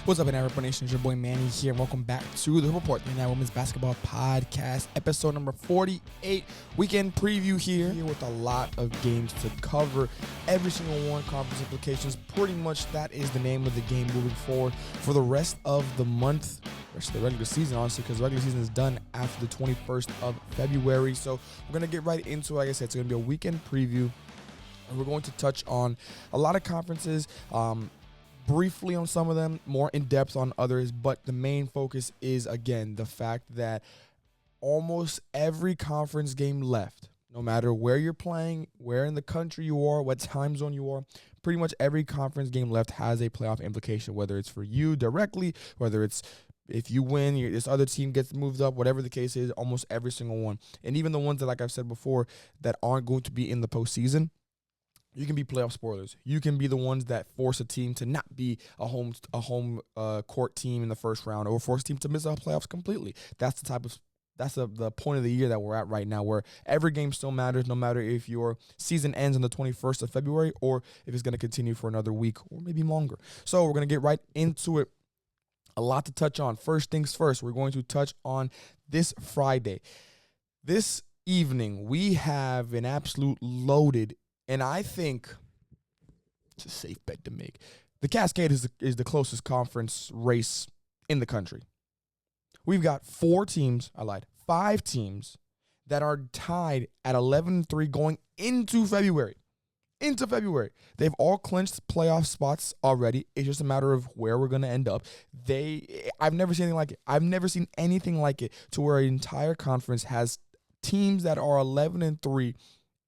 What's up, NAIA Nation? It's your boy Manny here, and welcome back to the Report, the NAIA Women's Basketball Podcast, episode number 48. Weekend preview here with a lot of games to cover. Every single one, conference implications. Pretty much that is the name of the game moving forward for the rest of the month. Rest of the regular season, honestly, because the regular season is done after the 21st of February. So we're going to get right into it. Like I said, it's going to be a weekend preview, and we're going to touch on a lot of conferences, briefly on some of them, more in depth on others, but the main focus is, again, the fact that almost every conference game left, no matter where you're playing, where in the country you are, what time zone you are, pretty much every conference game left has a playoff implication, whether it's for you directly, whether it's if you win, this other team gets moved up, whatever the case is, almost every single one. And even the ones that, like I've said before, that aren't going to be in the postseason, you can be playoff spoilers. You can be the ones that force a team to not be a home court team in the first round, or force a team to miss the playoffs completely. That's the point of the year that we're at right now, where every game still matters, no matter if your season ends on the 21st of February or if it's going to continue for another week or maybe longer. So we're going to get right into it. A lot to touch on. First things first, we're going to touch on this Friday. This evening, we have an absolute loaded, and I think it's a safe bet to make, the Cascade is the closest conference race in the country. We've got 5 teams that are tied at 11-3 going into February. They've all clinched playoff spots already. It's just a matter of where we're going to end up. I've never seen anything like it. I've never seen anything like it, to where an entire conference has teams that are 11-3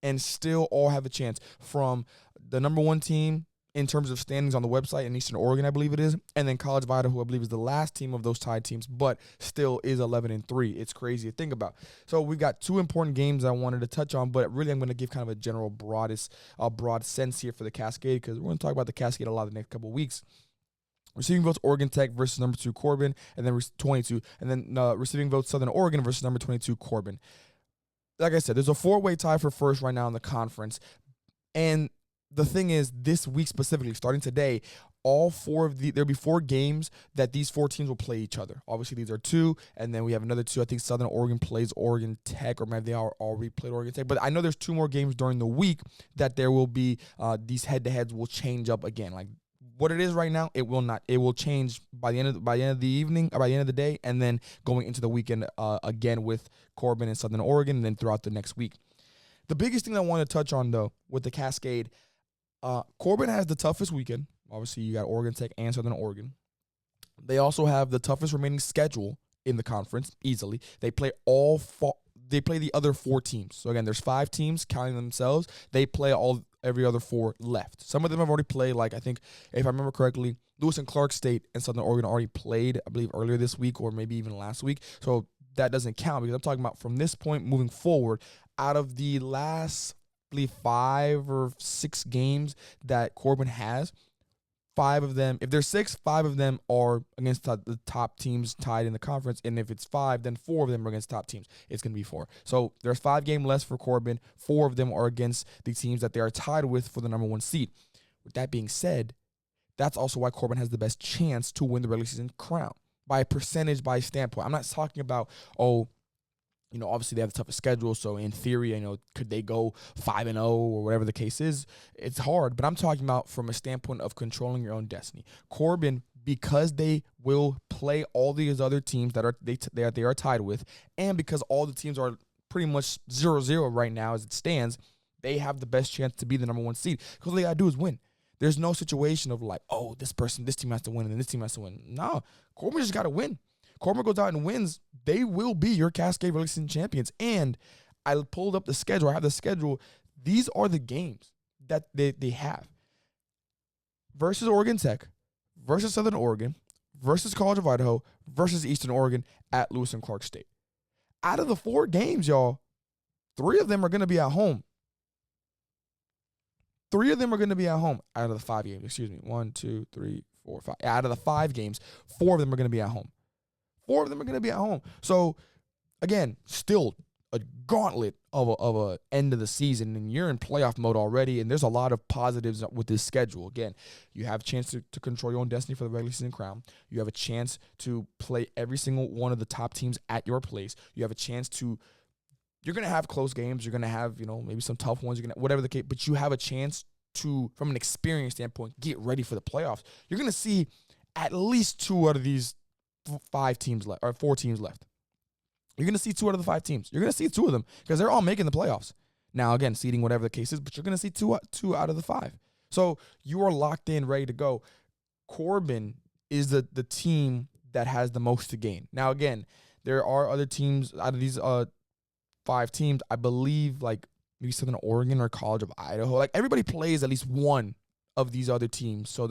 and still all have a chance, from the number one team in terms of standings on the website in Eastern Oregon, I believe it is, and then College of Idaho, who I believe is the last team of those tied teams, but still is 11-3. It's crazy to think about. So we've got 2 important games I wanted to touch on, but really I'm going to give kind of a general broad sense here for the Cascade, because we're going to talk about the Cascade a lot the next couple of weeks. Receiving votes, Oregon Tech versus number 2 Corbin, and then 22, and then receiving votes, Southern Oregon versus number 22 Corbin. Like I said, there's a 4-way tie for first right now in the conference, and the thing is, this week specifically, starting today, there'll be 4 games that these 4 teams will play each other. Obviously, these are 2, and then we have another 2. I think Southern Oregon plays Oregon Tech, or maybe they already played Oregon Tech. But I know there's 2 more games during the week that there will be, these head-to-heads will change up again. Like what it is right now, it will not. It will change by the end of the evening, or by the end of the day, and then going into the weekend again with Corbin and Southern Oregon, and then throughout the next week. The biggest thing I want to touch on, though, with the Cascade, Corbin has the toughest weekend. Obviously, you got Oregon Tech and Southern Oregon. They also have the toughest remaining schedule in the conference, easily. They play the other 4 teams. So again, there's 5 teams counting themselves. They play every other 4 left. Some of them have already played. Like, I think, if I remember correctly, Lewis and Clark State and Southern Oregon already played, I believe, earlier this week, or maybe even last week. So that doesn't count, because I'm talking about from this point moving forward, out of the last, I believe, 5 or 6 games that Corbin has, 5 of them, if there's 6, 5 of them are against the top teams tied in the conference, and if it's 5, then 4 of them are against top teams. It's going to be 4. So there's 5 games less for Corbin. 4 of them are against the teams that they are tied with for the number 1 seed. With that being said, that's also why Corbin has the best chance to win the regular season crown, by a percentage, by a standpoint. I'm not talking about, obviously they have the toughest schedule, so in theory, could they go 5-0 or whatever the case is? It's hard, but I'm talking about from a standpoint of controlling your own destiny. Corbin, because they will play all these other teams that they are tied with, and because all the teams are pretty much 0-0 right now as it stands, they have the best chance to be the number 1 seed, because all they got to do is win. There's no situation of like, oh, this team has to win, and then this team has to win. No, Corbin just got to win. Corbin goes out and wins, they will be your Cascade regular season champions. And I pulled up the schedule. I have the schedule. These are the games that they have. Versus Oregon Tech, versus Southern Oregon, versus College of Idaho, versus Eastern Oregon at Lewis and Clark State. Out of the 4 games, y'all, 3 of them are going to be at home. 3 of them are going to be at home out of the 5 games. Excuse me. 1, 2, 3, 4, 5. Out of the 5 games, 4 of them are going to be at home. 4 of them are going to be at home. So, again, still a gauntlet of a end of the season, and you're in playoff mode already, and there's a lot of positives with this schedule. Again, you have a chance to control your own destiny for the regular season crown. You have a chance to play every single one of the top teams at your place. You have a chance to, you're going to have close games. You're going to have, maybe some tough ones. You're going to, whatever the case, but you have a chance to, from an experience standpoint, get ready for the playoffs. You're going to see at least 2 out of these 5 teams left, or 4 teams left. You're going to see 2 out of the 5 teams. You're going to see 2 of them because they're all making the playoffs. Now, again, seeding whatever the case is, but you're going to see 2 out of the 5. So you are locked in, ready to go. Corbin is the team that has the most to gain. Now, again, there are other teams out of these 5 teams. I believe, like, maybe Southern Oregon or College of Idaho. Like, everybody plays at least one of these other teams. So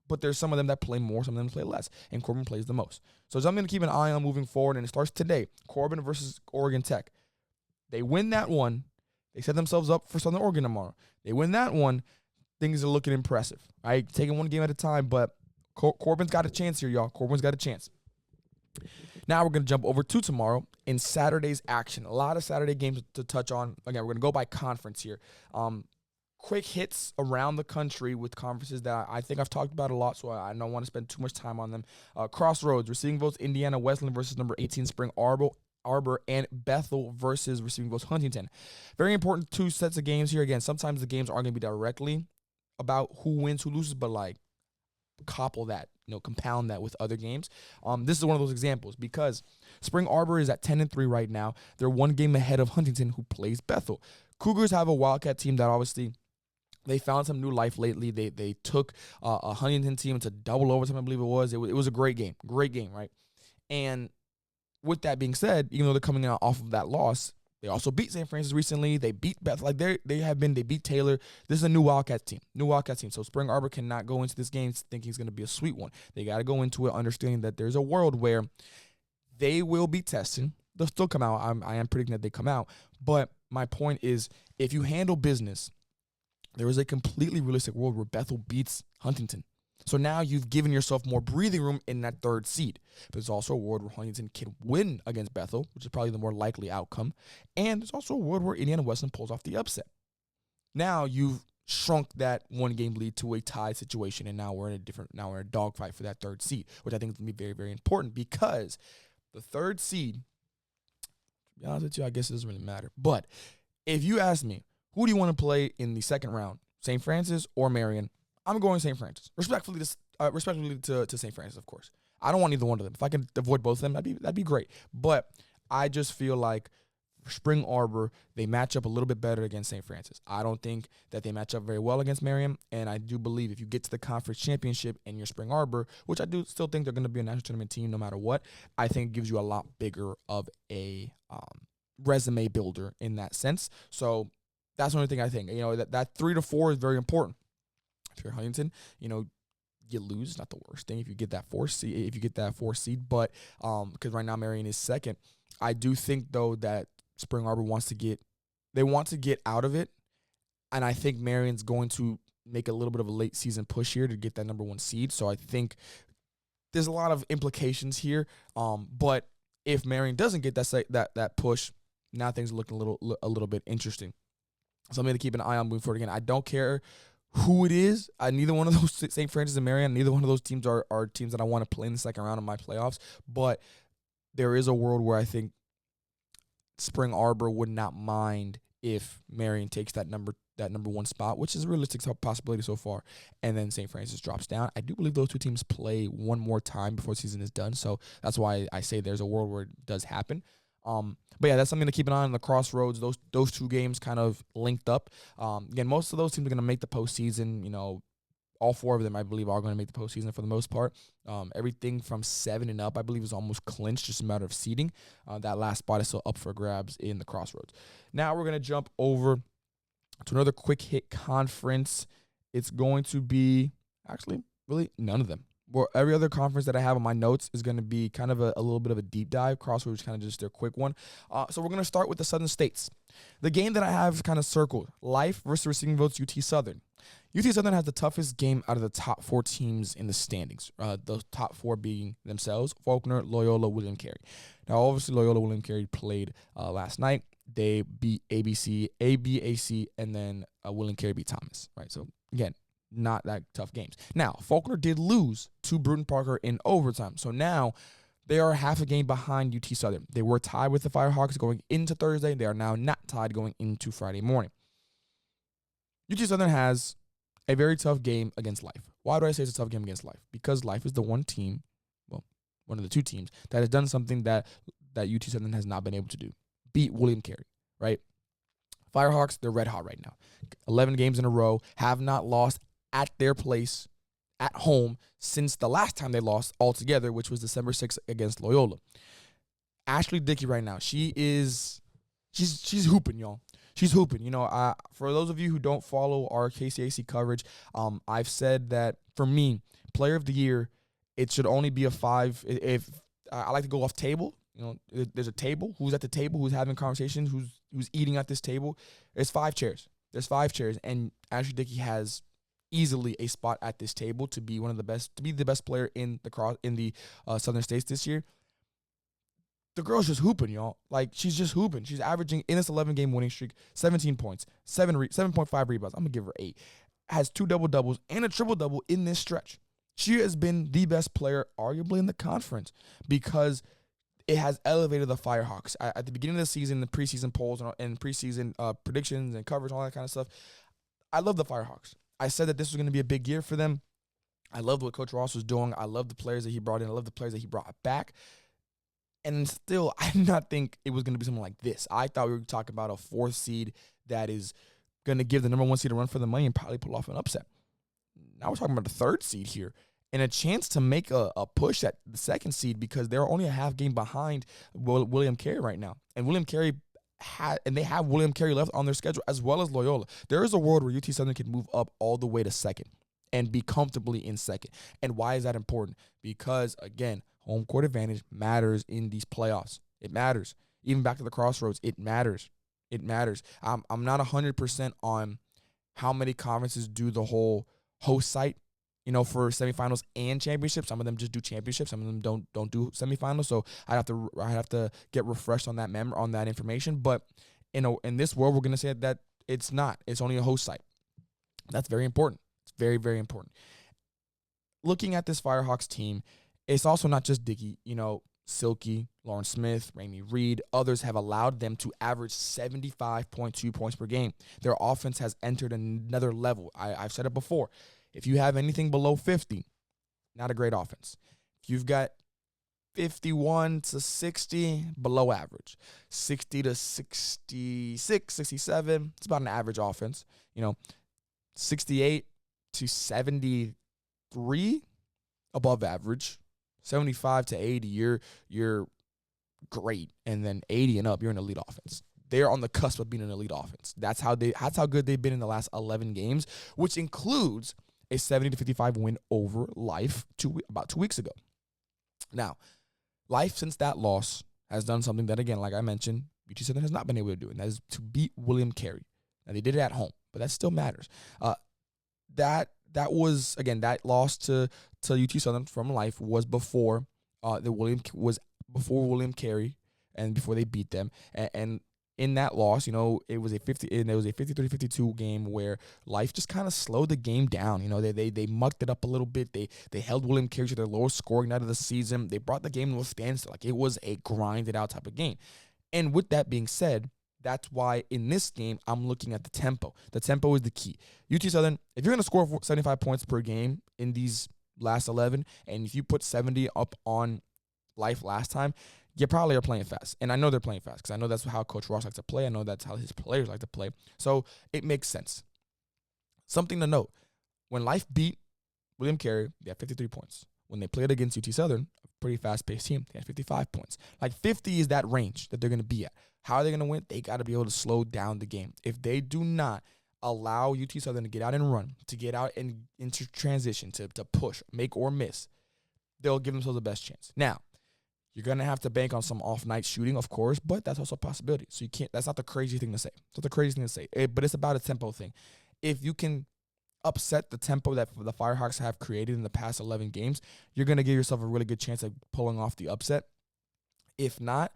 but there's some of them that play more, some of them play less, and Corbin plays the most. So I'm going to keep an eye on moving forward, and it starts today. Corbin versus Oregon Tech. They win that one. They set themselves up for Southern Oregon tomorrow. They win that one. Things are looking impressive. Right? Taking one game at a time, but Corbin's got a chance here, y'all. Corbin's got a chance. Now we're going to jump over to tomorrow in Saturday's action. A lot of Saturday games to touch on. Again, we're going to go by conference here. Quick hits around the country with conferences that I think I've talked about a lot, so I don't want to spend too much time on them. Crossroads, receiving votes, Indiana Wesleyan versus number 18, Spring Arbor, and Bethel versus receiving votes, Huntington. Very important 2 sets of games here. Again, sometimes the games aren't going to be directly about who wins, who loses, but like couple that, compound that with other games. This is one of those examples because Spring Arbor is at 10-3 right now. They're 1 game ahead of Huntington, who plays Bethel. Cougars have a Wildcat team that obviously they found some new life lately. They took a Huntington team into double overtime, I believe it was. It was a great game, right? And with that being said, even though they're coming out off of that loss, they also beat St. Francis recently. They beat Beth. Like they beat Taylor. This is a new Wildcat team. So Spring Arbor cannot go into this game thinking it's going to be a sweet one. They got to go into it understanding that there's a world where they will be testing. They'll still come out. I am predicting that they come out. But my point is, if you handle business, there is a completely realistic world where Bethel beats Huntington. So now you've given yourself more breathing room in that 3rd seed. But there's also a world where Huntington can win against Bethel, which is probably the more likely outcome. And there's also a world where Indiana Wesleyan pulls off the upset. Now you've shrunk that 1-game lead to a tie situation, and now we're in a dogfight for that 3rd seed, which I think is going to be very, very important because the 3rd seed, to be honest with you, I guess it doesn't really matter. But if you ask me, who do you want to play in the 2nd round, St. Francis or Marion? I'm going St. Francis. Respectfully to St. Francis, of course. I don't want either one of them. If I can avoid both of them, that'd be great. But I just feel like Spring Arbor, they match up a little bit better against St. Francis. I don't think that they match up very well against Marion, and I do believe if you get to the conference championship and you're Spring Arbor, which I do still think they're going to be a national tournament team no matter what, I think it gives you a lot bigger of a resume builder in that sense. So that's the only thing I think. That 3 to 4 is very important. If you're Huntington, you lose. Not the worst thing if you get that 4 seed. But because right now Marion is 2nd, I do think though that Spring Arbor wants to get out of it, and I think Marion's going to make a little bit of a late season push here to get that number 1 seed. So I think there's a lot of implications here. But if Marion doesn't get that push, now things are looking a little bit interesting. So I'm going to keep an eye on moving forward. Again, I don't care who it is. Neither one of those, St. Francis and Marion, neither one of those teams are teams that I want to play in the 2nd round of my playoffs. But there is a world where I think Spring Arbor would not mind if Marion takes that number 1 spot, which is a realistic possibility so far, and then St. Francis drops down. I do believe those 2 teams play one more time before the season is done. So that's why I say there's a world where it does happen. But yeah, that's something to keep an eye on the Crossroads. Those 2 games kind of linked up. Again, most of those teams are going to make the postseason. All 4 of them, I believe, are going to make the postseason for the most part. Everything from 7 and up, I believe, is almost clinched, just a matter of seeding. That last spot is still up for grabs in the Crossroads. Now we're going to jump over to another quick hit conference. It's going to be actually really none of them. Well, every other conference that I have on my notes is going to be kind of a little bit of a deep dive. Crossroads kind of just a quick one. So we're going to start with the Southern States. The game that I have kind of circled, Life versus receiving votes, UT Southern. UT Southern has the toughest game out of the top 4 teams in the standings. The top 4 being themselves, Faulkner, Loyola, William Carey. Now, obviously, Loyola, William Carey played last night. they beat ABAC, and then William Carey beat Thomas, right? So, again, not that tough games. Now, Faulkner did lose to Bruton Parker in overtime. So now they are half a game behind UT Southern. They were tied with the Firehawks going into Thursday. They are now not tied going into Friday morning. UT Southern has a very tough game against Life. Why do I say it's a tough game against Life? Because Life is the one team, well, one of the two teams, that has done something that UT Southern has not been able to do. Beat William Carey, right? Firehawks, they're red hot right now. 11 games in a row, have not lost at their place at home since the last time they lost altogether, which was December 6th against Loyola. Ashley Dickey right now, she's hooping, y'all. She's hooping. You know, for those of you who don't follow our KCAC coverage, I've said that for me, Player of the Year, it should only be a 5. If I like to go off table, you know, there's a table. Who's at the table? Who's having conversations? Who's eating at this table? There's 5 chairs. There's 5 chairs, and Ashley Dickey has easily a spot at this table to be one of the best, to be the best player in the Southern States this year. The girl's just hooping, y'all. Like, she's just hooping. She's averaging, in this 11-game winning streak, 17 points, 7.5 rebounds. I'm going to give her 8. Has 2 double-doubles and a triple-double in this stretch. She has been the best player, arguably, in the conference because it has elevated the Firehawks. At the beginning of the season, the preseason polls and preseason predictions and coverage, all that kind of stuff, I love the Firehawks. I said that this was going to be a big year for them. I loved what Coach Ross was doing. I love the players that he brought in. I love the players that he brought back. And still, I did not think it was going to be something like this. I thought we were talking about a 4th seed that is going to give the number 1 seed a run for the money and probably pull off an upset. Now we're talking about the 3rd seed here and a chance to make a push at the 2nd seed because they're only a half game behind William Carey right now. And William Carey they have William Carey left on their schedule as well as Loyola. There is a world where UT Southern can move up all the way to 2nd and be comfortably in 2nd. And why is that important? Because, again, home court advantage matters in these playoffs. It matters. Even back to the Crossroads, it matters. It matters. I'm not 100% on how many conferences do the whole host site, you know, for semifinals and championships. Some of them just do championships. Some of them don't do semifinals. So I have to get refreshed on that information. But in this world, we're gonna say that it's not. It's only a host site. That's very important. It's very, very important. Looking at this Firehawks team, it's also not just Dickey. You know, Silky, Lauren Smith, Raimi Reed, others have allowed them to average 75.2 points per game. Their offense has entered another level. I've said it before. If you have anything below 50, not a great offense. If you've got 51 to 60, below average. 60 to 66, 67, it's about an average offense. You know, 68 to 73, above average. 75 to 80, you're great. And then 80 and up, you're an elite offense. They're on the cusp of being an elite offense. That's how good they've been in the last 11 games, which includes a 70-55 win over Life about 2 weeks ago. Now, Life, since that loss, has done something that, again, like I mentioned, UT Southern has not been able to do, and that is to beat William Carey. Now, they did it at home, but that still matters. That was, again, that loss to UT Southern from Life was before William Carey and before they beat them. And in that loss, you know, it was a 53-52 game where Life just kind of slowed the game down. You know, they mucked it up a little bit. They held William Carey to their lowest scoring night of the season. They brought the game to a standstill. Like, it was a grinded out type of game. And with that being said, that's why in this game, I'm looking at the tempo. The tempo is the key. UT Southern, if you're going to score 75 points per game in these last 11, and if you put 70 up on Life last time, you probably are playing fast. And I know they're playing fast because I know that's how Coach Ross likes to play. I know that's how his players like to play. So it makes sense. Something to note, when Life beat William Carey, they had 53 points. When they played against UT Southern, a pretty fast-paced team, they had 55 points. Like, 50 is that range that they're going to be at. How are they going to win? They got to be able to slow down the game. If they do not allow UT Southern to get out and run, to get out and into transition, to push, make or miss, they'll give themselves the best chance. Now, you're going to have to bank on some off-night shooting, of course, but that's also a possibility. So you can't. That's not the crazy thing to say. It's not the crazy thing to say, but it's about a tempo thing. If you can upset the tempo that the Firehawks have created in the past 11 games, you're going to give yourself a really good chance of pulling off the upset. If not,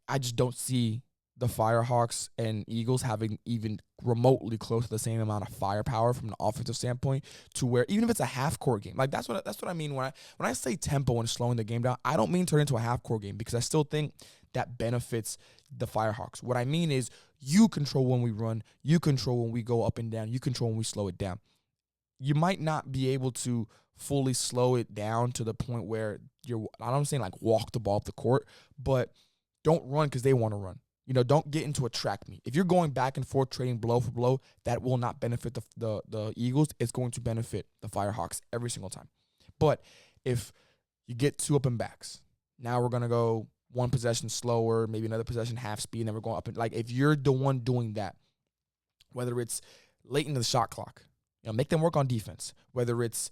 I just don't see the Firehawks and Eagles having even remotely close to the same amount of firepower from an offensive standpoint, to where even if it's a half-court game, like that's what I mean when I say tempo and slowing the game down. I don't mean turn it into a half-court game, because I still think that benefits the Firehawks. What I mean is you control when we run, you control when we go up and down, you control when we slow it down. You might not be able to fully slow it down to the point where I'm saying like walk the ball up the court, but don't run because they want to run. Don't get into a track meet. If you're going back and forth trading blow for blow, that will not benefit the Eagles. It's going to benefit the Firehawks every single time. But if you get 2 up and backs, now we're going to go 1 possession slower, maybe another possession half speed, and then we're going up. And like, if you're the one doing that, whether it's late into the shot clock, make them work on defense, whether it's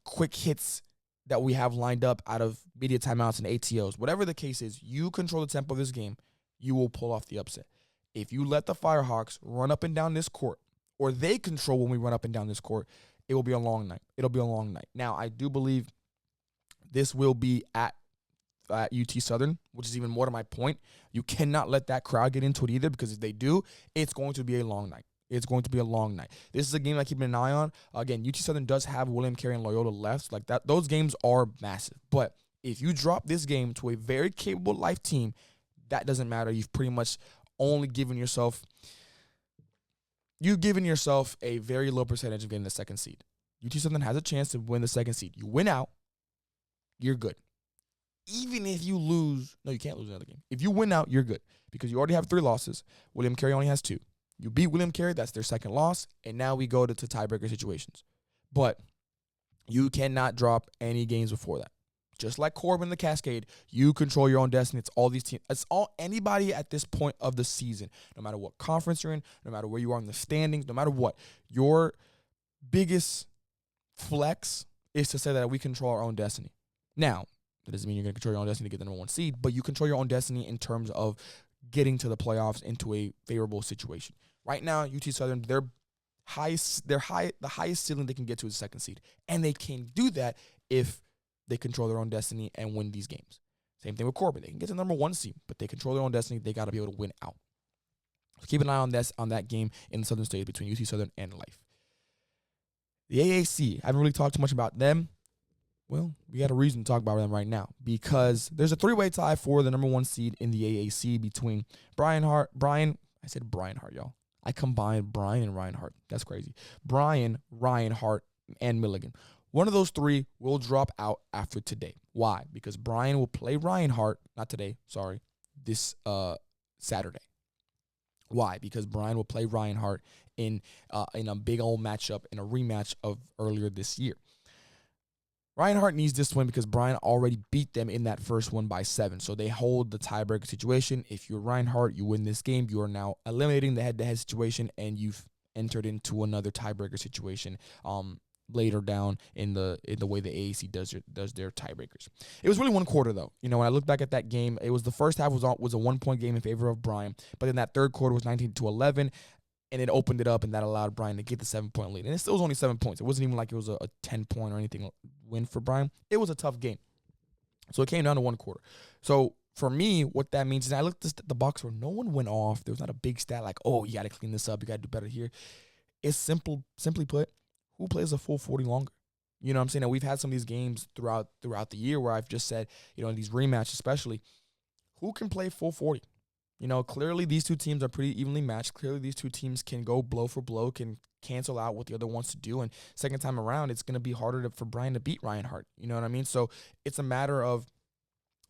quick hits that we have lined up out of media timeouts and ATOs, whatever the case is, you control the tempo of this game, you will pull off the upset. If you let the Firehawks run up and down this court, or they control when we run up and down this court, it will be a long night. It'll be a long night. Now, I do believe this will be at UT Southern, which is even more to my point. You cannot let that crowd get into it either, because if they do, it's going to be a long night. It's going to be a long night. This is a game I'm keeping an eye on. Again, UT Southern does have William Carey and Loyola left. Like that, those games are massive. But if you drop this game to a very capable Life team, that doesn't matter. You've pretty much only given yourself a very low percentage of getting the 2nd seed. UT Southern has a chance to win the 2nd seed. You win out, you're good. Even if you lose, no, you can't lose another game. If you win out, you're good, because you already have 3 losses. William Carey only has 2. You beat William Carey, that's their 2nd loss, and now we go to tiebreaker situations. But you cannot drop any games before that. Just like Corbin the Cascade, you control your own destiny. It's all these teams. It's all anybody at this point of the season, no matter what conference you're in, no matter where you are in the standings, no matter what. Your biggest flex is to say that we control our own destiny. Now, that doesn't mean you're going to control your own destiny to get the number 1 seed, but you control your own destiny in terms of getting to the playoffs into a favorable situation. Right now, UT Southern, the highest ceiling they can get to is the 2nd seed, and they can do that if they control their own destiny and win these games. Same thing with Corbin. They can get to the number 1 seed, but they control their own destiny. They got to be able to win out. So keep an eye on that game in the Southern State between UT Southern and Life. The AAC, I haven't really talked too much about them. Well, we got a reason to talk about them right now, because there's a 3-way tie for the number 1 seed in the AAC between I said Brian Hart, y'all. I combined Brian and Reinhardt. That's crazy. Brian, Reinhardt, and Milligan. One of those 3 will drop out after today. Why? Because Brian will play Reinhardt, not today, sorry, this Saturday. Why? Because Brian will play Reinhardt in a big old matchup, in a rematch of earlier this year. Reinhardt needs this win because Brian already beat them in that first one by 7. So they hold the tiebreaker situation. If you're Reinhardt, you win this game. You are now eliminating the head-to-head situation, and you've entered into another tiebreaker situation later down in the way the AAC does their tiebreakers. It was really 1 quarter, though. When I look back at that game, it was the first half was a 1-point game in favor of Brian, but then that 3rd quarter was 19-11. And it opened it up, and that allowed Brian to get the 7-point lead. And it still was only 7 points. It wasn't even like it was a 10-point or anything win for Brian. It was a tough game. So it came down to 1 quarter. So for me, what that means is I looked at the box score. No one went off. There was not a big stat like, oh, you got to clean this up. You got to do better here. It's simply put, who plays a full 40 longer? You know what I'm saying? And we've had some of these games throughout the year where I've just said, in these rematches especially, who can play full 40? Clearly these 2 teams are pretty evenly matched. Clearly these 2 teams can go blow for blow, can cancel out what the other wants to do. And second time around, it's going to be harder for Brian to beat Reinhardt. You know what I mean? So it's a matter of,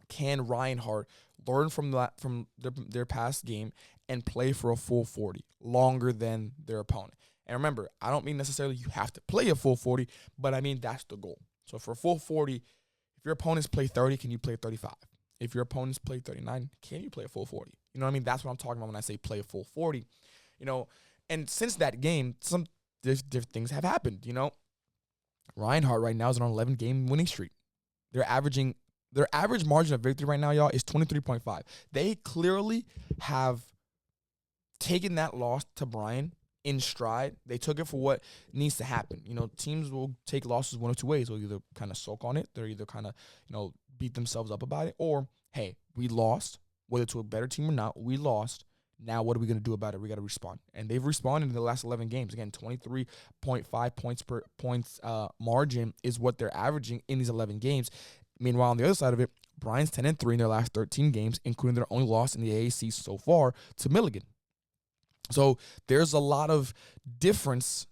can Reinhardt learn from their past game and play for a full 40 longer than their opponent? And remember, I don't mean necessarily you have to play a full 40, but I mean that's the goal. So for a full 40, if your opponents play 30, can you play 35? If your opponents play 39, can you play a full 40? You know what I mean? That's what I'm talking about when I say play a full 40. And since that game, some different things have happened. Reinhardt right now is on an 11-game winning streak. Their average margin of victory right now, y'all, is 23.5. They clearly have taken that loss to Brian in stride. They took it for what needs to happen. Teams will take losses 1 of 2 ways. They'll either kind of sulk on it. They'll either kind of, beat themselves up about it. Or, hey, we lost, whether to a better team or not, we lost. Now, what are we going to do about it? We got to respond. And they've responded in the last 11 games. Again, 23.5 points margin is what they're averaging in these 11 games. Meanwhile, on the other side of it, Bryant's 10-3 in their last 13 games, including their only loss in the AAC so far to Milligan. So there's a lot of difference,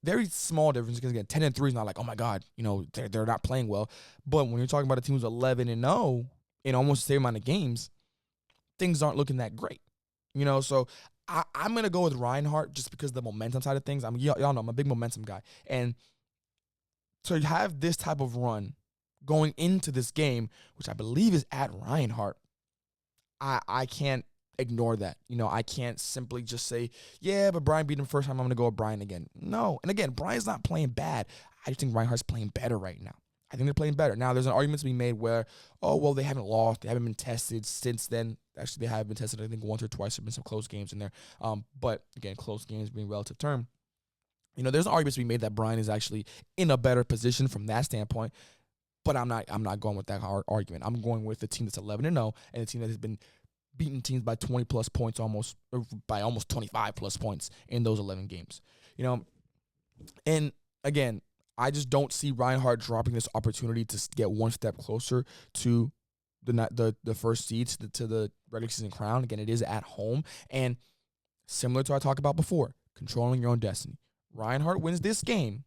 very small difference, because again, 10-3 is not like, oh my God, they're not playing well. But when you're talking about a team who's 11-0 in almost the same amount of games, things aren't looking that great. So I'm going to go with Reinhardt just because of the momentum side of things. Y'all know I'm a big momentum guy. And to have this type of run going into this game, which I believe is at Reinhardt, I can't ignore that. I can't simply just say, yeah, but Brian beat him first time, I'm going to go with Brian again. No. And again, Brian's not playing bad. I just think Reinhardt's playing better right now. I think they're playing better. Now, there's an argument to be made where, they haven't lost. They haven't been tested since then. Actually, they have been tested, I think, once or twice. There have been some close games in there. But, again, close games being a relative term. There's an argument to be made that Brian is actually in a better position from that standpoint. But I'm not going with that hard argument. I'm going with the team that's 11-0 and a team that has been beating teams by 20-plus points, almost 25-plus points in those 11 games. And, again, I just don't see Reinhardt dropping this opportunity to get one step closer to the first seed, to the regular season crown. Again, it is at home. And similar to what I talked about before, controlling your own destiny. Reinhardt wins this game,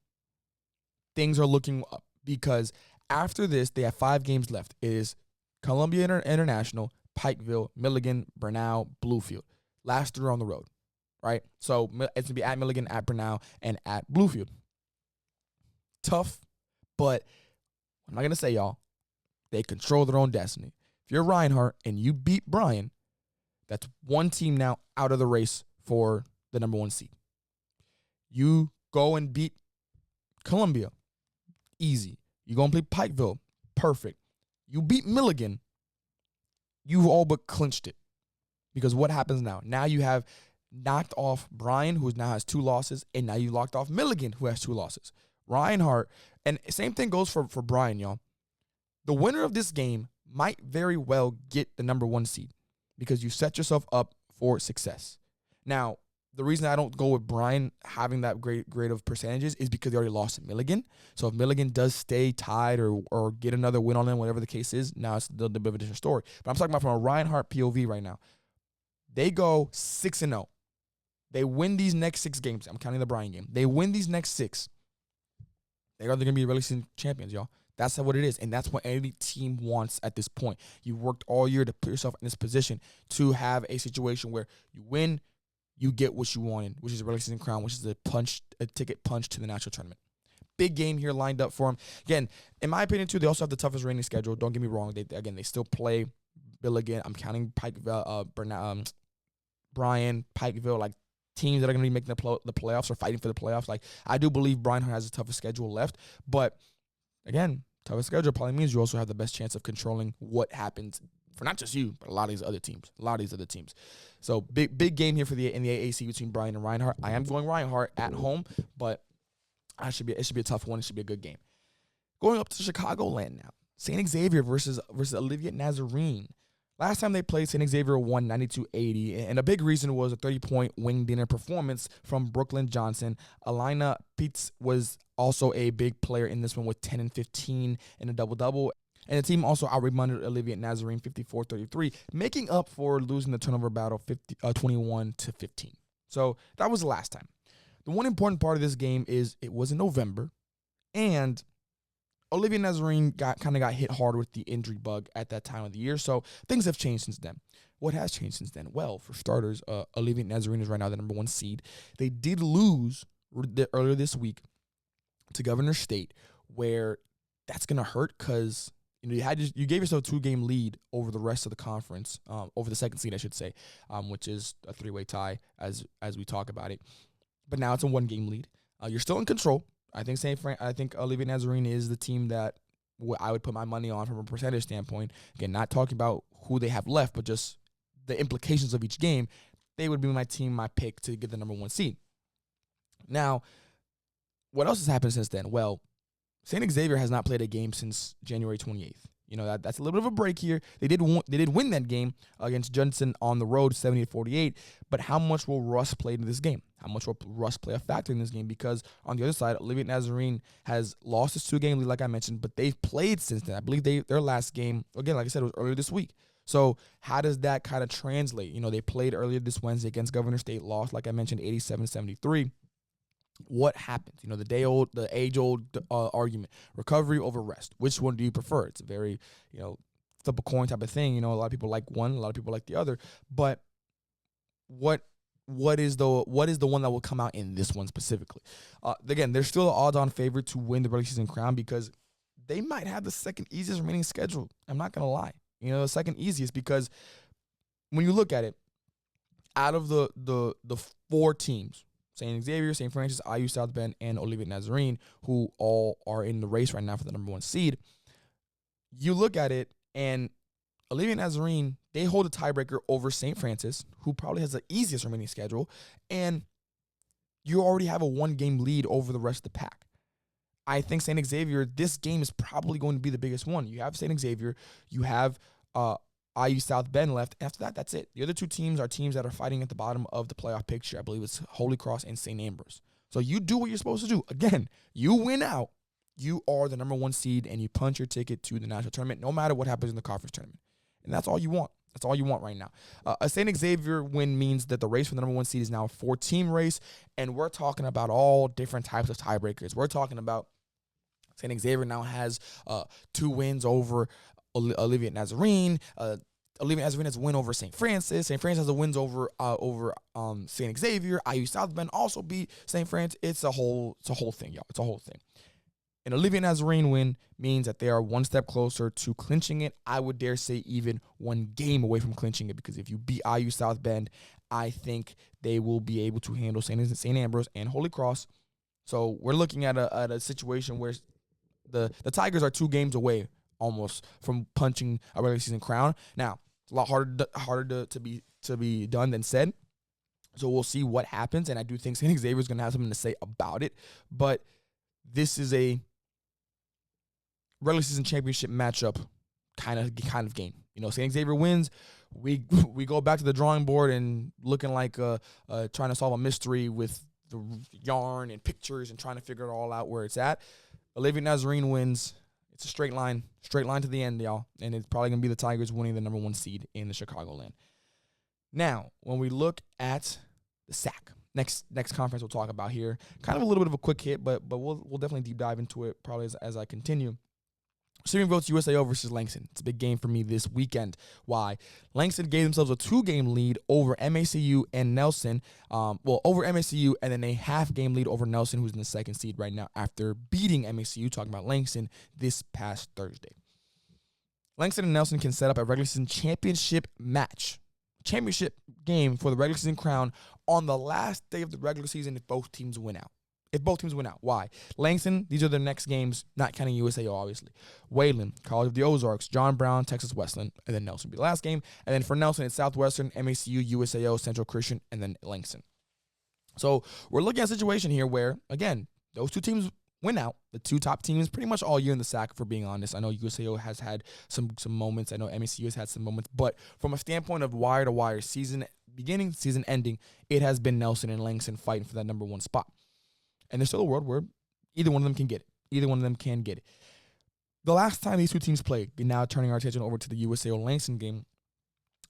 things are looking up, because after this, they have 5 games left. It is Columbia International, Pikeville, Milligan, Bernal, Bluefield. Last 3 on the road, right? So it's going to be at Milligan, at Bernal, and at Bluefield. Tough, but I'm not going to say, y'all, they control their own destiny. If you're Reinhardt and you beat Brian, that's one team now out of the race for the number 1 seed. You go and beat Columbia, easy. You go and play Pikeville, perfect. You beat Milligan, you've all but clinched it. Because what happens now? Now you have knocked off Brian, who now has 2 losses, and now you locked off Milligan, who has 2 losses. Reinhardt, and same thing goes for Brian, y'all. The winner of this game might very well get the number 1 seed because you set yourself up for success. Now, the reason I don't go with Brian having that great grade of percentages is because they already lost to Milligan. So if Milligan does stay tied or get another win on them, whatever the case is, now it's a little bit of a different story. But I'm talking about from a Reinhardt POV right now. They go 6-0. They win these next 6 games. I'm counting the Brian game. They win these next 6. They're going to be regular season champions, y'all. That's what it is, and that's what any team wants at this point. You worked all year to put yourself in this position to have a situation where you win, you get what you wanted, which is a regular season crown, which is a ticket punch to the national tournament. Big game here lined up for them. Again, in my opinion, too, they also have the toughest reigning schedule. Don't get me wrong. They still play Milligan. I'm counting Pikeville, Brian, Pikeville, like teams that are going to be making the playoffs or fighting for the playoffs. Like, I do believe Brian has the toughest schedule left. But, again, toughest schedule probably means you also have the best chance of controlling what happens for not just you, but a lot of these other teams. So, big game here in the AAC between Brian and Reinhardt. I am going Reinhardt at home, but it should be a tough one. It should be a good game. Going up to Chicgoland now. St. Xavier versus Olivier Nazarene. Last time they played, St. Xavier won 92-80, and a big reason was a 30-point wing dinner performance from Brooklyn Johnson. Alina Pitts was also a big player in this one with 10 and 15 in a double-double. And the team also out-rebounded Olivier Nazarene 54-33, making up for losing the turnover battle 21-15. So that was the last time. The one important part of this game is it was in November, and Olivier Nazarene got hit hard with the injury bug at that time of the year, so things have changed since then. What has changed since then? Well, for starters, Olivier Nazarene is right now the number 1 seed. They did lose earlier this week to Governor State, where that's going to hurt because you gave yourself a 2-game lead over the rest of the conference, over the second seed, I should say, which is a 3-way tie as we talk about it. But now it's a 1-game lead. You're still in control. I think Olivier Nazarene is the team that I would put my money on from a percentage standpoint. Again, not talking about who they have left, but just the implications of each game. They would be my pick to get the number 1 seed. Now, what else has happened since then? Well, St. Xavier has not played a game since January 28th. That's a little bit of a break here. They did win that game against Judson on the road, 70-48. But how much will Russ play in this game? How much will Russ play a factor in this game? Because on the other side, Olivia Nazarene has lost his 2-game lead, like I mentioned, but they've played since then. I believe their last game, again, like I said, was earlier this week. So how does that kind of translate? They played earlier this Wednesday against Governor State, lost, like I mentioned, 87-73. What happens? The age-old argument: recovery over rest. Which one do you prefer? It's a very, flip a coin type of thing. A lot of people like one, a lot of people like the other. But what is the one that will come out in this one specifically? Again, they're still an odds-on favorite to win the regular season crown because they might have the second easiest remaining schedule. I'm not gonna lie. The second easiest, because when you look at it, out of the 4 teams, St. Xavier, St. Francis, IU South Bend, and Olivia Nazarene, who all are in the race right now for the number 1 seed, you look at it, and Olivia Nazarene, they hold a tiebreaker over St. Francis, who probably has the easiest remaining schedule, and you already have a 1-game lead over the rest of the pack. I think St. Xavier, this game is probably going to be the biggest one. You have St. Xavier, you have IU South Bend left. After that, that's it. The other 2 teams are teams that are fighting at the bottom of the playoff picture. I believe it's Holy Cross and St. Ambrose. So you do what you're supposed to do. Again, you win out. You are the number 1 seed, and you punch your ticket to the national tournament, no matter what happens in the conference tournament. And that's all you want. That's all you want right now. A St. Xavier win means that the race for the number 1 seed is now a 4-team race, and we're talking about all different types of tiebreakers. We're talking about St. Xavier now has 2 wins over Olivia Nazarene. Olivia Nazarene has a win over St. Francis. St. Francis has a wins over St. Xavier. IU South Bend also beat St. Francis. It's a whole thing, y'all. It's a whole thing. An Olivia Nazarene win means that they are 1 step closer to clinching it. I would dare say even 1 game away from clinching it, because if you beat IU South Bend, I think they will be able to handle St. Ambrose and Holy Cross. So we're looking at a situation where the Tigers are 2 games away almost from punching a regular season crown. Now, it's a lot harder to be done than said. So we'll see what happens, and I do think St. Xavier is going to have something to say about it. But this is a regular season championship matchup kind of game. St. Xavier wins, we go back to the drawing board and looking like trying to solve a mystery with the yarn and pictures and trying to figure it all out where it's at. Olivia Nazarene wins. It's a straight line to the end, y'all. And it's probably going to be the Tigers winning the number 1 seed in the Chicgoland. Now, when we look at the SAC, next conference we'll talk about here, kind of a little bit of a quick hit, but we'll definitely deep dive into it probably as I continue. Receiving votes, USAO versus Langston. It's a big game for me this weekend. Why? Langston gave themselves a 2-game lead over MACU and Nelson. Over MACU, and then a 1/2-game lead over Nelson, who's in the 2nd seed right now after beating MACU, talking about Langston, this past Thursday. Langston and Nelson can set up a regular season championship game for the regular season crown on the last day of the regular season if both teams win out. Why? Langston, these are their next games, not counting USAO, obviously. Wayland, College of the Ozarks, John Brown, Texas Wesleyan, and then Nelson will be the last game. And then for Nelson, it's Southwestern, MACU, USAO, Central Christian, and then Langston. So we're looking at a situation here where, again, those 2 teams win out. The 2 top teams pretty much all year in the SAC, for being honest. I know USAO has had some moments. I know MACU has had some moments. But from a standpoint of wire-to-wire, season beginning, season ending, it has been Nelson and Langston fighting for that number 1 spot. And there's still a world where either one of them can get it. The last time these 2 teams played, now turning our attention over to the USAO-Langston game,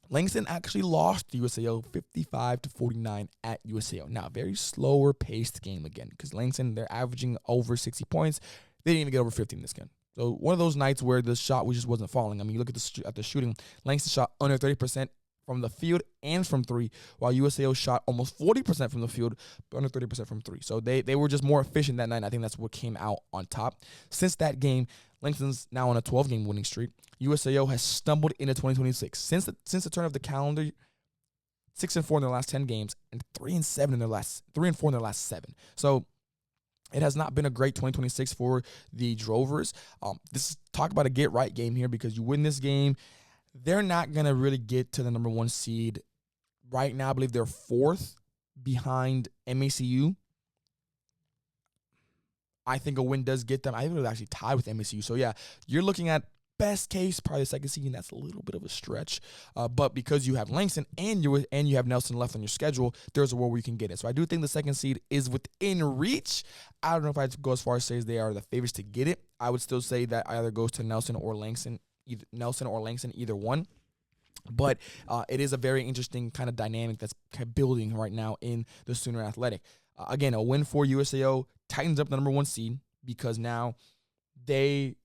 Langston actually lost to USAO 55-49 at USAO. Now, very slower-paced game again, because Langston, they're averaging over 60 points. They didn't even get over 50 in this game. So one of those nights where the shot just wasn't falling. I mean, you look at the shooting. Langston shot under 30% from the field and from 3, while USAO shot almost 40% from the field, but under 30% from 3. So they were just more efficient that night. I think that's what came out on top. Since that game, Langston's now on a 12-game winning streak. USAO has stumbled into 2026. Since the turn of the calendar, 6-4 in their last 10 games, and 3-4 in their last 7. So it has not been a great 2026 for the Drovers. This is talk about a get-right game here, because you win this game, they're not going to really get to the number 1 seed. Right now, I believe they're 4th behind MACU. I think a win does get them. I think they're actually tied with MACU. So, yeah, you're looking at best case, probably the second seed, and that's a little bit of a stretch. But because you have Langston and you have Nelson left on your schedule, there's a world where you can get it. So I do think the second seed is within reach. I don't know if I'd go as far as say they are the favorites to get it. I would still say that either goes to Nelson or Langston, either one. But it is a very interesting kind of dynamic that's building right now in the Sooner Athletic. Again, a win for USAO tightens up the number 1 seed because now they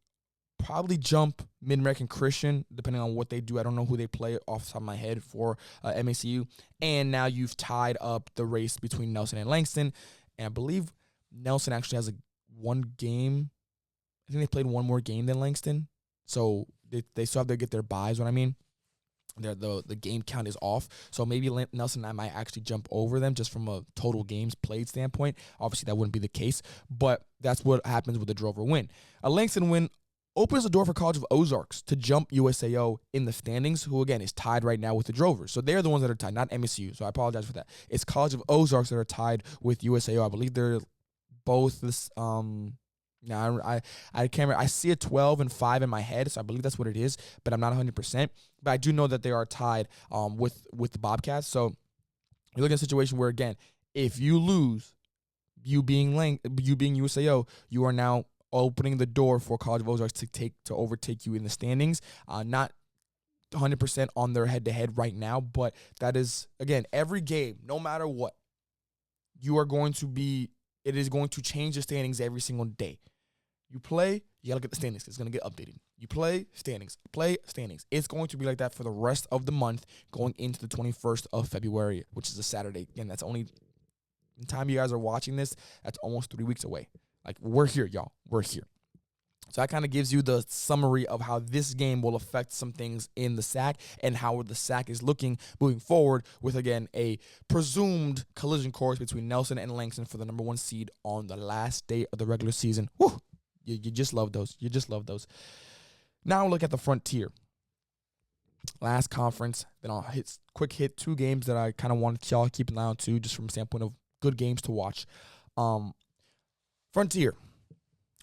probably jump Mid-American Christian, depending on what they do. I don't know who they play off the top of my head for MACU. And now you've tied up the race between Nelson and Langston. And I believe Nelson actually has one game. I think they played one more game than Langston. So they still have to get their buys, what I mean. The game count is off. So maybe Nelson and I might actually jump over them just from a total games played standpoint. Obviously, that wouldn't be the case. But that's what happens with the Drover win. A Langston win opens the door for College of Ozarks to jump USAO in the standings, who, again, is tied right now with the Drovers. So they're the ones that are tied, not MSU. So I apologize for that. It's College of Ozarks that are tied with USAO. I believe they're both this I can't remember. I see a 12-5 in my head, so I believe that's what it is, but I'm not 100%. But I do know that they are tied with the Bobcats. So you're looking at a situation where, again, if you lose, you being USAO, you are now opening the door for College of Ozarks to overtake you in the standings. Not 100% on their head-to-head right now, but that is, again, every game, no matter what, it is going to change the standings every single day. You play, you got to get the standings. It's going to get updated. You play, standings. Play, standings. It's going to be like that for the rest of the month going into the 21st of February, which is a Saturday. Again, that's only the time you guys are watching this, that's almost 3 weeks away. Like, we're here, y'all. We're here. So that kind of gives you the summary of how this game will affect some things in the SAC and how the SAC is looking moving forward with, again, a presumed collision course between Nelson and Langston for the number 1 seed on the last day of the regular season. Woo! You just love those. You just love those. Now look at the Frontier. Last conference. Then I'll hit 2 games that I kind of wanted y'all to keep an eye on too, just from a standpoint of good games to watch. Frontier.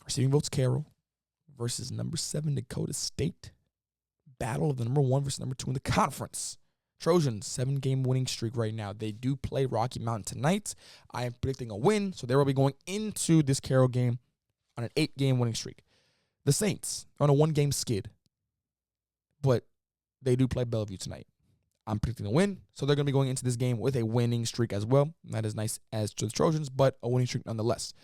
Receiving votes Carroll versus number 7 Dakota State. Battle of the number 1 versus number 2 in the conference. Trojans, 7-game winning streak right now. They do play Rocky Mountain tonight. I am predicting a win, so they will be going into this Carroll game on an 8-game winning streak. The Saints on a 1-game skid, but they do play Bellevue tonight. I'm predicting a win, so they're going to be going into this game with a winning streak as well. Not as nice as the Trojans, but a winning streak nonetheless.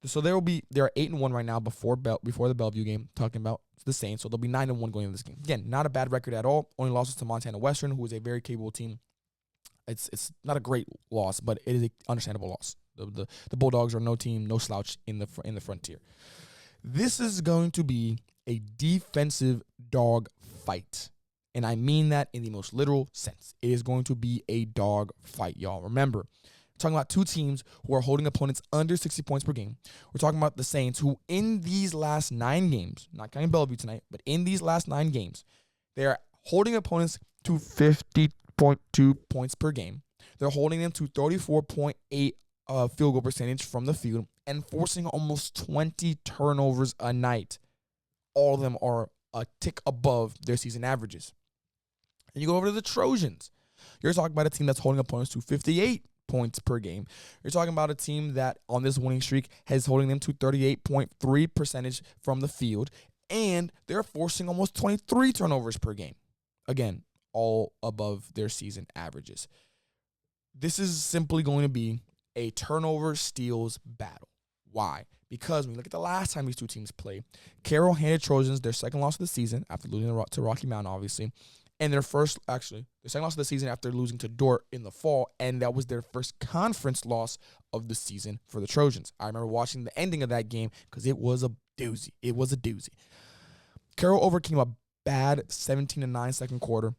So they are 8-1 right now before the Bellevue game, talking about the Saints. So they'll be 9-1 going into this game. Again, not a bad record at all. Only losses to Montana Western, who is a very capable team. It's not a great loss, but it is an understandable loss. The Bulldogs are no team, no slouch in the Frontier. This is going to be a defensive dog fight, and I mean that in the most literal sense. It is going to be a dog fight, y'all. Remember, talking about 2 teams who are holding opponents under 60 points per game. We're talking about the Saints, who in these last 9 games, not counting Bellevue tonight, but in these last 9 games, they are holding opponents to 50.2 points per game. They're holding them to 34.8 field goal percentage from the field and forcing almost 20 turnovers a night. All of them are a tick above their season averages. And you go over to the Trojans. You're talking about a team that's holding opponents to 58 points per game. You're talking about a team that on this winning streak has holding them to 38.3 percentage from the field, and they're forcing almost 23 turnovers per game. Again, all above their season averages. This is simply going to be a turnover steals battle. Why? Because when you look at the last time these 2 teams played, Carroll handed Trojans their second loss of the season after losing to Rocky Mountain, obviously. And their second loss of the season after losing to Dordt in the fall, and that was their first conference loss of the season for the Trojans. I remember watching the ending of that game because it was a doozy. It was a doozy. Carroll overcame a bad 17-9 second quarter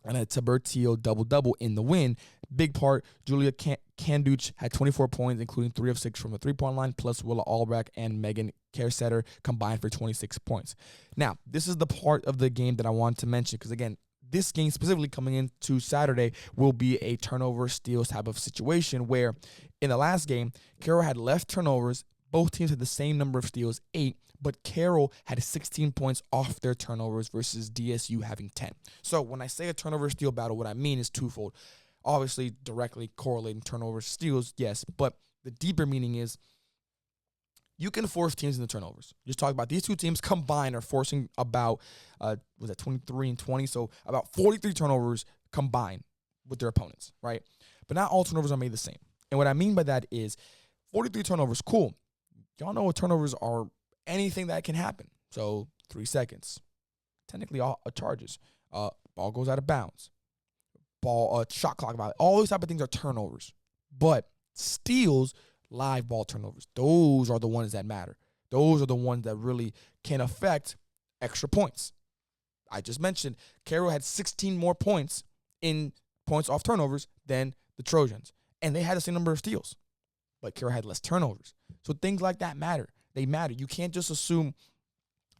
and a Tabertio double-double in the win. Big part, Julia Kanduch had 24 points, including 3 of 6 from the 3-point line, plus Willa Albrecht and Megan Kersetter combined for 26 points. Now, this is the part of the game that I wanted to mention because, again, this game specifically coming into Saturday will be a turnover steals type of situation where in the last game, Carroll had less turnovers Both teams had the same number of steals, 8, but Carroll had 16 points off their turnovers versus DSU having 10. So when I say a turnover steal battle, what I mean is twofold. Obviously, directly correlating turnovers, steals, yes, but the deeper meaning is you can force teams into turnovers. Just talk about these two teams combined are forcing about, 23 and 20, so about 43 turnovers combined with their opponents, right? But not all turnovers are made the same. And what I mean by that is 43 turnovers, cool. Y'all know what turnovers are, anything that can happen. So 3 seconds, technically all charges. Ball goes out of bounds. Shot clock violation. All these type of things are turnovers. But steals, live ball turnovers, those are the ones that matter. Those are the ones that really can affect extra points. I just mentioned Carroll had 16 more points in points off turnovers than the Trojans. And they had the same number of steals. But Carroll had less turnovers. So things like that matter. They matter. You can't just assume,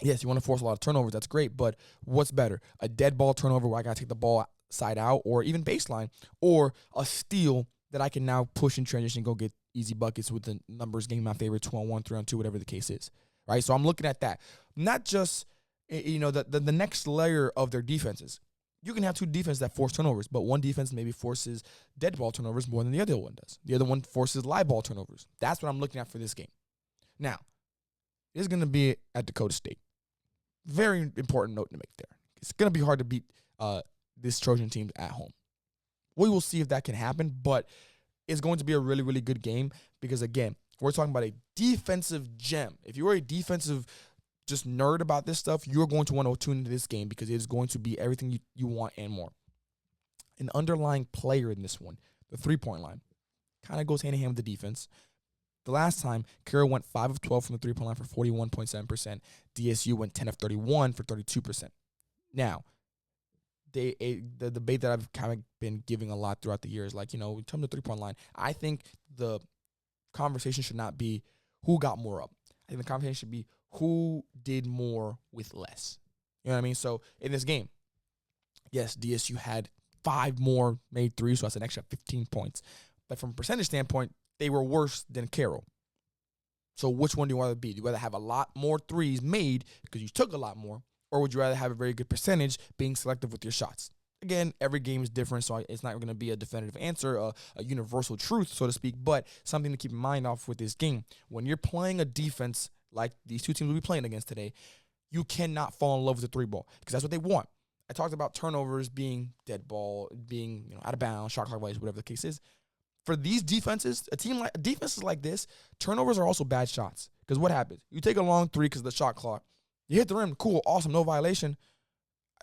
yes, you want to force a lot of turnovers. That's great. But what's better? A dead ball turnover where I got to take the ball side out or even baseline, or a steal that I can now push in transition and go get easy buckets with the numbers game my favorite 2-on-1, 3-on-2, whatever the case is, right? So I'm looking at that. Not just, the next layer of their defenses. You can have two defenses that force turnovers, but one defense maybe forces dead ball turnovers more than the other one does. The other one forces live ball turnovers. That's what I'm looking at for this game. Now, it's going to be at Dakota State. Very important note to make there. It's going to be hard to beat this Trojan team at home. We will see if that can happen, but it's going to be a really, really good game because, again, we're talking about a defensive gem. If you're a defensive just nerd about this stuff, you're going to want to tune into this game because it is going to be everything you want and more. An underlying player in this one, the three-point line, kind of goes hand-in-hand with the defense. The last time, Carroll went 5 of 12 from the three-point line for 41.7%. DSU went 10 of 31 for 32%. Now, the debate that I've kind of been giving a lot throughout the years, like, in terms of the three-point line, I think the conversation should not be who got more up. I think the conversation should be who did more with less. You know what I mean? So in this game, yes, DSU had 5 more made threes, so that's an extra 15 points. But from a percentage standpoint, they were worse than Carroll. So which one do you rather be? Do you rather have a lot more threes made because you took a lot more, or would you rather have a very good percentage being selective with your shots? Again, every game is different, so it's not going to be a definitive answer, a universal truth, so to speak, but something to keep in mind off with this game. When you're playing a defense like these two teams will be playing against today, you cannot fall in love with the three ball because that's what they want. I talked about turnovers being dead ball, being out of bounds, shot clock violation, whatever the case is. For these defenses, defenses like this, turnovers are also bad shots. Because what happens? You take a long three because of the shot clock. You hit the rim, cool, awesome, no violation.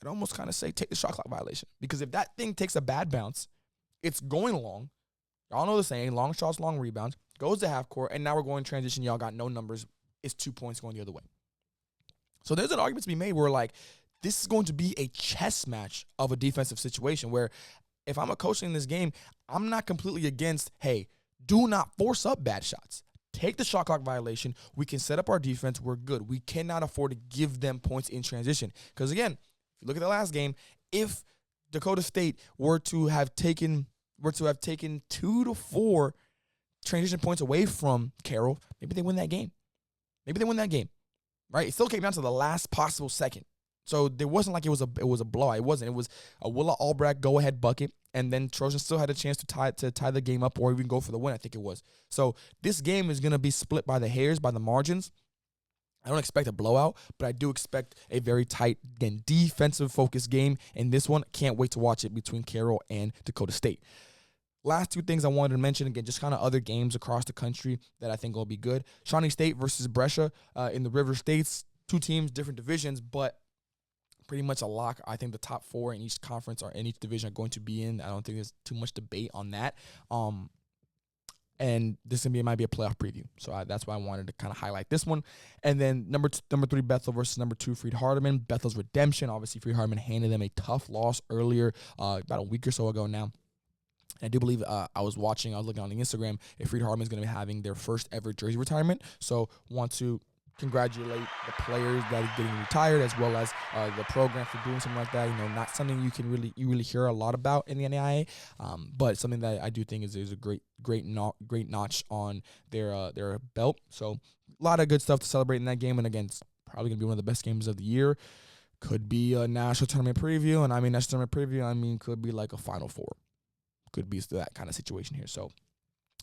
I'd almost kind of say take the shot clock violation. Because if that thing takes a bad bounce, it's going long. Y'all know the saying, long shots, long rebounds. Goes to half court, and now we're going transition. Y'all got no numbers. It's 2 points going the other way. So there's an argument to be made where, this is going to be a chess match of a defensive situation where if I'm a coach in this game, I'm not completely against, hey, do not force up bad shots. Take the shot clock violation. We can set up our defense. We're good. We cannot afford to give them points in transition. Because, again, if you look at the last game, if Dakota State were to have taken 2 to 4 transition points away from Carroll, maybe they win that game. Right? It still came down to the last possible second. So there wasn't like it was a blowout. It wasn't. It was a Willa Albrecht go-ahead bucket, and then Trojans still had a chance to tie the game up or even go for the win, I think it was. So this game is going to be split by the hairs, by the margins. I don't expect a blowout, but I do expect a very tight, again, defensive-focused game. And this one, can't wait to watch it between Carroll and Dakota State. Last 2 things I wanted to mention, again, just kind of other games across the country that I think will be good. Shawnee State versus Brescia in the River States. 2 teams, different divisions, but pretty much a lock. I think the top 4 in each conference or in each division are going to be in. I don't think there's too much debate on that. And this might be a playoff preview. So that's why I wanted to kind of highlight this one. And then number 3, Bethel versus number 2, Freed Hardeman. Bethel's redemption. Obviously, Freed Hardeman handed them a tough loss earlier, about a week or so ago now. I do believe I was looking on the Instagram, if Freed Hardeman is going to be having their first ever jersey retirement. So want to congratulate the players that are getting retired, as well as the program for doing something like that. Not something you can really hear a lot about in the NAIA, but something that I do think is a great notch on their belt. So lot of good stuff to celebrate in that game. And again, it's probably going to be one of the best games of the year. Could be a national tournament preview. And I mean, national tournament preview, could be like a Final Four. Could be that kind of situation here. So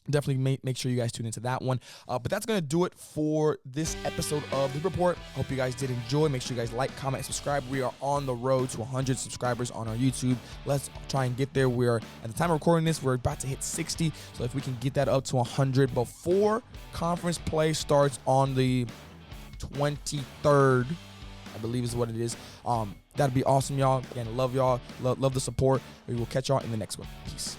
definitely make sure you guys tune into that one. But that's going to do it for this episode of the report. Hope you guys did enjoy. Make sure you guys like, comment, and subscribe. We are on the road to 100 subscribers on our YouTube. Let's try and get there. We're, at the time of recording this, we're about to hit 60. So if we can get that up to 100 before conference play starts on the 23rd, I believe is what it is. That'd be awesome, y'all. Again, love y'all. Love the support. We will catch y'all in the next one. Peace.